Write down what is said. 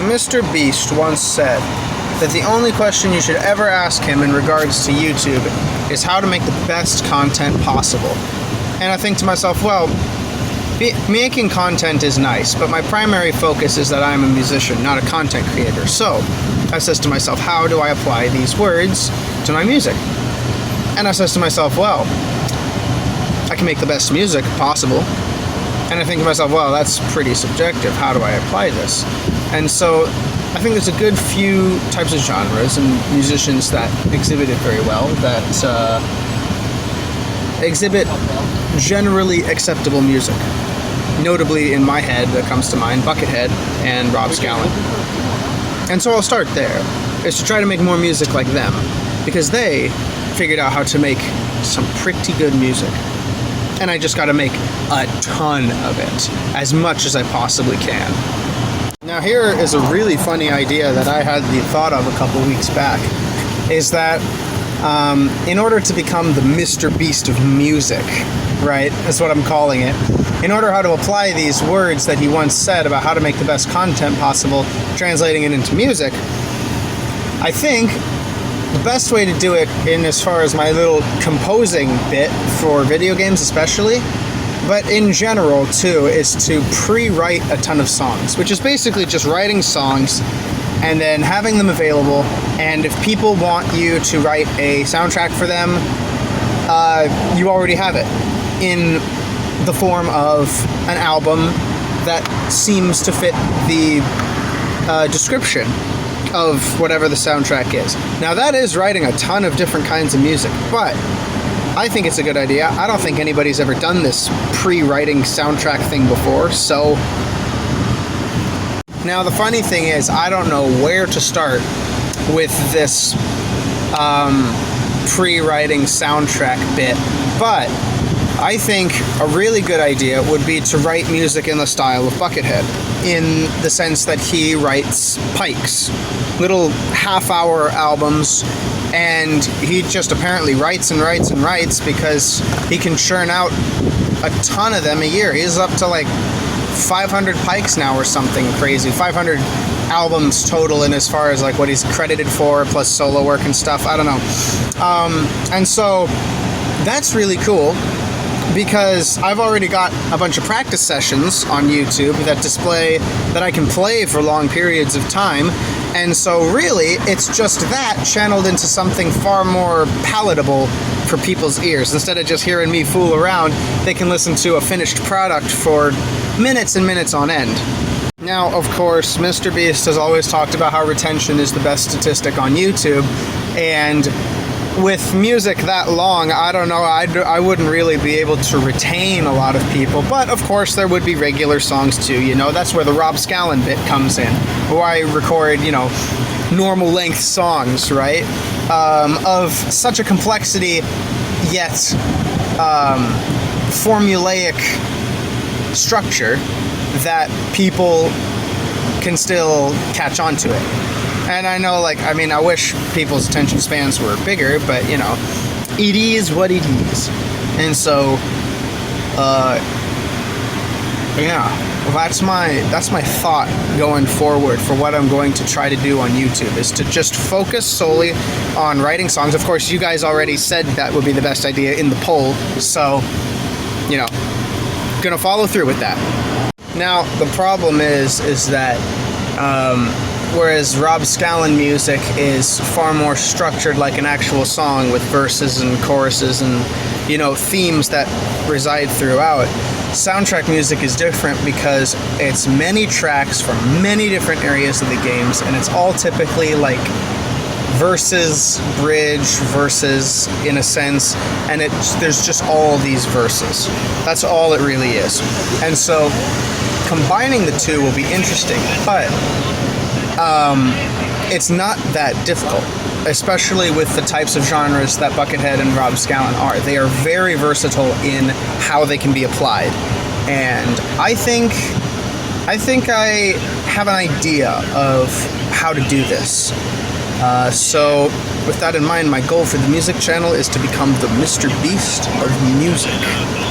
MrBeast once said that the only question you should ever ask him in regards to YouTube is how to make the best content possible. And I think to myself, well, making content is nice, but my primary focus is that I'm a musician, not a content creator. So I says to myself, how do I apply these words to my music? And I says to myself, well, I can make the best music possible. And I think to myself, well, that's pretty subjective. How do I apply this? And so I think there's a good few types of genres and musicians that exhibit it very well, that exhibit generally acceptable music. Notably, in my head, that comes to mind, Buckethead and Rob Scallon. And so I'll start there, is to try to make more music like them, because they figured out how to make some pretty good music. And I just gotta make a ton of it, as much as I possibly can. Now here is a really funny idea that I had the thought of a couple weeks back, is that in order to become the MrBeast of music, right, that's what I'm calling it, in order how to apply these words that he once said about how to make the best content possible, translating it into music, I think the best way to do it, in as far as my little composing bit for video games especially, but in general too, is to pre-write a ton of songs, which is basically just writing songs and then having them available, and if people want you to write a soundtrack for them, you already have it in the form of an album that seems to fit the description of whatever the soundtrack is. Now that is writing a ton of different kinds of music, but I think it's a good idea. I don't think anybody's ever done this pre-writing soundtrack thing before, so... Now the funny thing is, I don't know where to start with this pre-writing soundtrack bit, but I think a really good idea would be to write music in the style of Buckethead, in the sense that he writes pikes, little half-hour albums, and he just apparently writes and writes and writes because he can churn out a ton of them a year. He's up to like 500 pikes now or something crazy, 500 albums total, in as far as like what he's credited for, plus solo work and stuff, I don't know. And so that's really cool, because I've already got a bunch of practice sessions on YouTube that display that I can play for long periods of time, and so really it's just that channeled into something far more palatable for people's ears. Instead of just hearing me fool around, they can listen to a finished product for minutes and minutes on end. Now, of course, MrBeast has always talked about how retention is the best statistic on YouTube, and with music that long, I don't know, I wouldn't really be able to retain a lot of people, but of course there would be regular songs too, you know, that's where the Rob Scallon bit comes in, where I record, you know, normal length songs, right, of such a complexity, yet formulaic structure that people can still catch on to it. And I know, like, I mean, I wish people's attention spans were bigger, but, you know, it is what it is. And so, yeah, well, that's my thought going forward for what I'm going to try to do on YouTube, is to just focus solely on writing songs. Of course, you guys already said that would be the best idea in the poll, so, you know, gonna follow through with that. Now, the problem is that, whereas Rob Scallon music is far more structured like an actual song with verses and choruses and, you know, themes that reside throughout, soundtrack music is different because it's many tracks from many different areas of the games, and it's all typically like verses, bridge, verses in a sense, and there's just all these verses. That's all it really is. And so combining the two will be interesting, but it's not that difficult, especially with the types of genres that Buckethead and Rob Scallon are. They are very versatile in how they can be applied, and I think I have an idea of how to do this. So with that in mind, my goal for the music channel is to become the MrBeast of music.